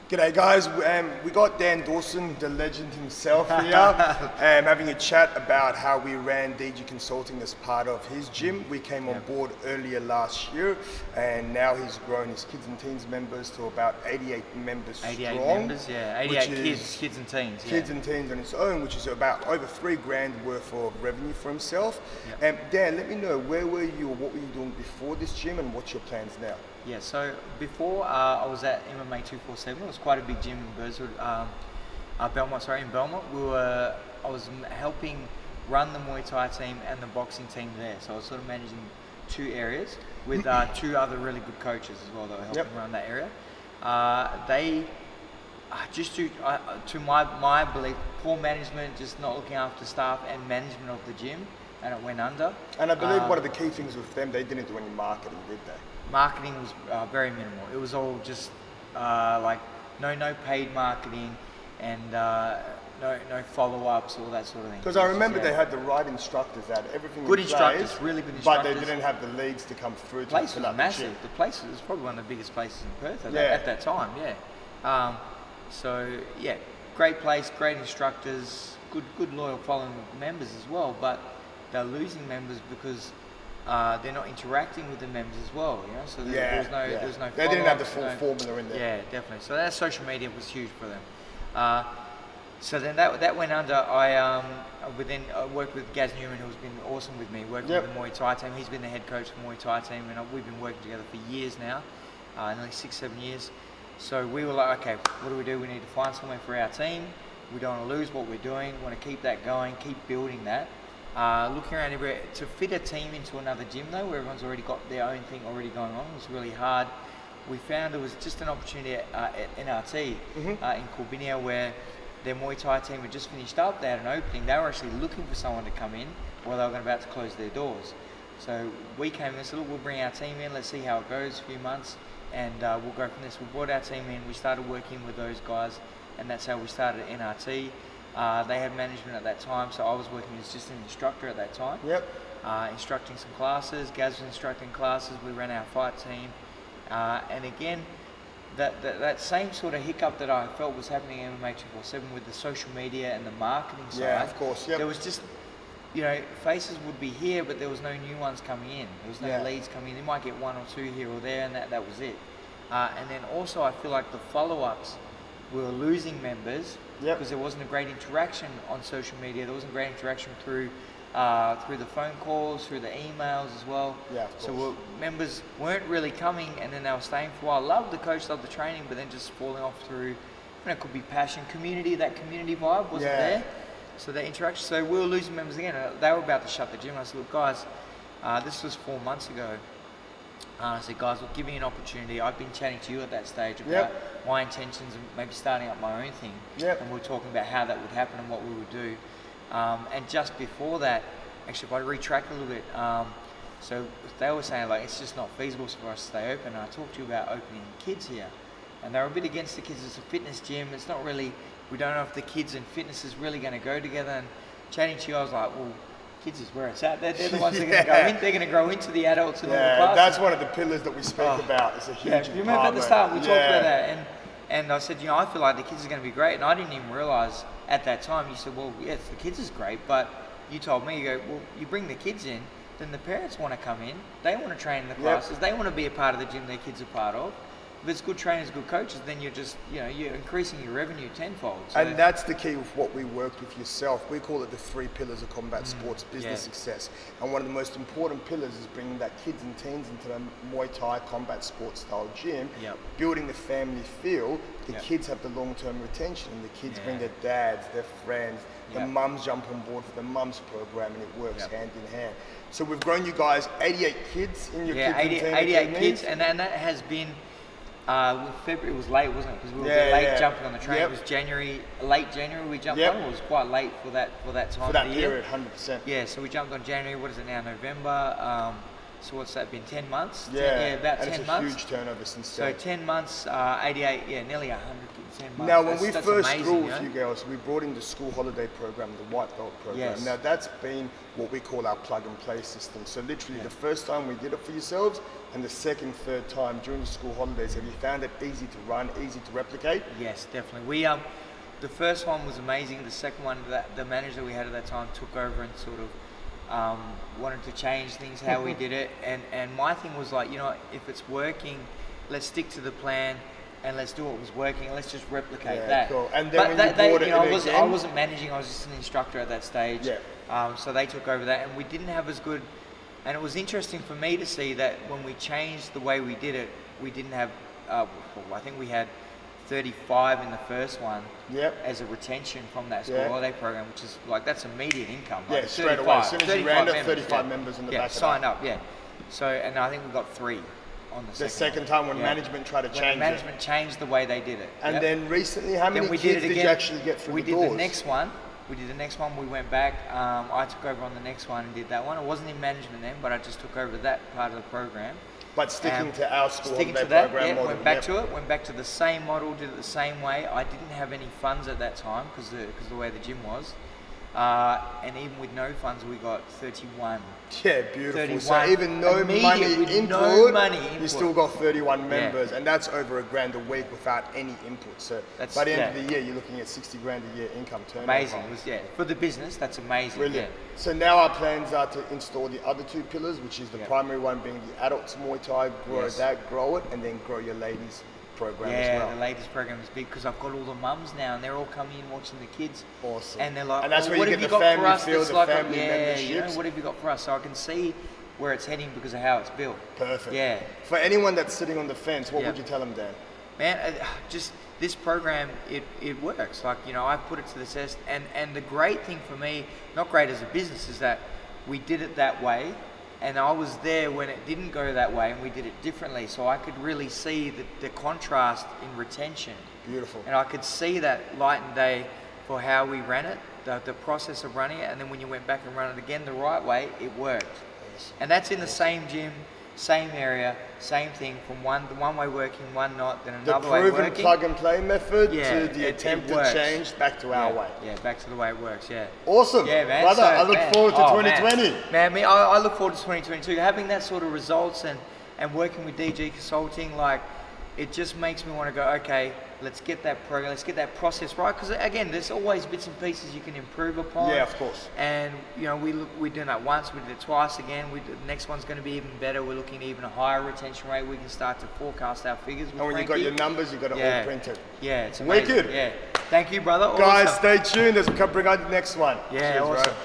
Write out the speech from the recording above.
G'day guys, we got Dawson, the legend himself here, having a chat about how we ran DG Consulting as part of his gym. We came on board earlier last year and now he's grown his kids and teens members to about 88 members 88 strong. members, yeah, 88 kids and teens. Kids and teens on its own, which is about over $3,000 worth of revenue for himself. Dan, let me know, where were you or what were you doing before this gym and what's your plans now? Yeah, so before I was at MMA 247, it was quite a big gym in Burswood, in Belmont. I was helping run the Muay Thai team and the boxing team there. So I was sort of managing two areas with two other really good coaches as well that were helping run that area. They just to my belief, poor management, just not looking after staff and management of the gym, and it went under. And I believe one of the key things with them, they didn't do any marketing, did they? Marketing was very minimal. It was all just like no paid marketing and no follow-ups, all that sort of thing. Because I remember they had the right instructors, they had everything good in instructors, place, really good instructors. but they didn't have the leagues to come through. The place was massive. The place was probably one of the biggest places in Perth at that time. So yeah, great place, great instructors, good loyal following of members as well. But they're losing members because they're not interacting with the members as well, you know. So there was no. They didn't have the full formula in there. Yeah, definitely. So that social media was huge for them. So then that went under. I worked with Gaz Newman, who's been awesome with me, working with the Muay Thai team. He's been the head coach for the Muay Thai team, and we've been working together for years now, nearly 6-7 years. So we were like, okay, what do? We need to find somewhere for our team. We don't want to lose what we're doing. We want to keep that going, keep building that. Looking around everywhere to fit a team into another gym though, where everyone's already got their own thing already going on, was really hard. We found it was just an opportunity at NRT in Corbinia, where their Muay Thai team had just finished up. They had an opening. They were actually looking for someone to come in while they were about to close their doors. So we came in and said, look, we'll bring our team in, let's see how it goes, a few months, and we'll go from this. We brought our team in, we started working with those guys, and that's how we started at NRT. They had management at that time, so I was working as just an instructor at that time. Instructing some classes, Gaz was instructing classes, we ran our fight team. And again, that same sort of hiccup that I felt was happening in MMA 247 with the social media and the marketing side. Yeah, of course, There was just, you know, faces would be here, but there was no new ones coming in. There was no leads coming in. You might get one or two here or there, and that was it. And then also I feel like the follow-ups, we were losing members because there wasn't a great interaction on social media. There wasn't great interaction through the phone calls, through the emails as well. So members weren't really coming, and then they were staying for a while. Loved the coach, loved the training, but then just falling off through, you know, it could be passion, community. That community vibe wasn't there. So the interaction. So we were losing members again. They were about to shut the gym. I said, look, guys, this was 4 months ago. I said, guys, look, give me an opportunity. I've been chatting to you at that stage about my intentions and maybe starting up my own thing. And we were talking about how that would happen and what we would do. And just before that, actually, if I retract a little bit, so they were saying, like, it's just not feasible for us to stay open. And I talked to you about opening kids here. And they were a bit against the kids. It's a fitness gym. It's not really, we don't know if the kids and fitness is really going to go together. And chatting to you, I was like, well, kids is where it's at. They're the ones that are going to go in. They're going to grow into the adults and all the classes. That's one of the pillars that we speak about. It's a huge you remember at the start we talked about that, and I said, you know, I feel like the kids are going to be great, and I didn't even realise at that time. You said, well, yes, the kids is great, but you told me, you go, well, you bring the kids in, then the parents want to come in. They want to train in the classes. They want to be a part of the gym their kids are part of. If it's good trainers, good coaches, then you're just, you know, you're increasing your revenue tenfold. So and that's the key with what we work with yourself. We call it the 3 pillars of combat sports business success. And one of the most important pillars is bringing that kids and teens into the Muay Thai combat sports style gym, building the family feel. The kids have the long-term retention, and the kids bring their dads, their friends, the mums jump on board for the mums program, and it works hand in hand. So we've grown you guys 88 kids in your kids and teens. 88 kids, and that has been, February, it was late, wasn't it? Because we were late jumping on the train. It was late January we jumped on. It was quite late for that time for that of the year. period, 100%. Yeah, so we jumped on January. What is it now? November. So what's that been? 10 months? Yeah, about and 10 it's months. a huge turnover since So then. 10 months, 88, nearly 100 in 10 months. Now, when we That's first amazing, grew you with know? you girls, we brought in the school holiday program, the white belt program. Yes. Now, that's been what we call our plug and play system. So literally the first time we did it for yourselves and the second, third time during the school holidays, have you found it easy to run, easy to replicate? Yes, definitely. We the first one was amazing. The second one, the manager we had at that time took over and sort of wanted to change things, how we did it. And my thing was like, you know, if it's working, let's stick to the plan and let's do what was working. Let's just replicate that. Cool. And then when you brought it in I wasn't managing. I was just an instructor at that stage. Yeah. So they took over that, and we didn't have as good. And it was interesting for me to see that when we changed the way we did it, we didn't have. I think we had 35 in the first one as a retention from that school holiday program, which is like, that's immediate income. Like Straight away. As soon as you ran it, 35 members in the back of signed up, So, and I think we got 3 on the second time when management tried to change it. Management changed the way they did it. And then recently, how many kids did you actually get through the doors? We did the next one. We went back. I took over on the next one and did that one. I wasn't in management then, but I just took over that part of the program. But sticking to our school sticking holiday to that, program model. Went back to it. Went back to the same model. Did it the same way. I didn't have any funds at that time because the way the gym was. And even with no funds, we got 31. Yeah, beautiful. 31. So even no money input, you still got 31 members, and that's over $1,000 a week without any input. So by the end of the year, you're looking at $60,000 a year income turnover. Amazing. It was, for the business, that's amazing. Brilliant. So now our plans are to install the other 2 pillars, which is the primary one being the adults Muay Thai, grow it, and then grow your ladies program as well. The ladies program is big because I've got all the mums now, and they're all coming in watching the kids. Awesome. And they're like, and that's where what you have get you the got for family us? feel, It's the like family memberships. You know, what have you got for us? So I can see where it's heading because of how it's built. Perfect. Yeah. For anyone that's sitting on the fence, what would you tell them, Dan? Man, just this program, it works. Like, you know, I've put it to the test, and the great thing for me, not great as a business, is that we did it that way. And I was there when it didn't go that way, and we did it differently. So I could really see the contrast in retention. Beautiful. And I could see that light and day for how we ran it, the process of running it. And then when you went back and ran it again the right way, it worked. Awesome. And that's in the same gym, same area, same thing, from one way working, one not, then another way working. The proven plug and play method to the attempted change back to our way. Yeah, back to the way it works, Awesome. Yeah, man. Brother, I look forward to 2020. Man, I look forward to 2022. Having that sort of results and working with DG Consulting, like, it just makes me want to go, okay, let's get that program, let's get that process right. Because again, there's always bits and pieces you can improve upon. Yeah, of course. And you know, we're doing that once, we did it twice again. The next one's going to be even better. We're looking at even a higher retention rate. We can start to forecast our figures. With and when Frankie. you got your numbers, you got it all printed. Yeah, it's amazing. Wicked. Yeah. Thank you, brother. Guys, awesome. stay tuned as we come bring out the next one. Yeah, Cheers, awesome. Bro.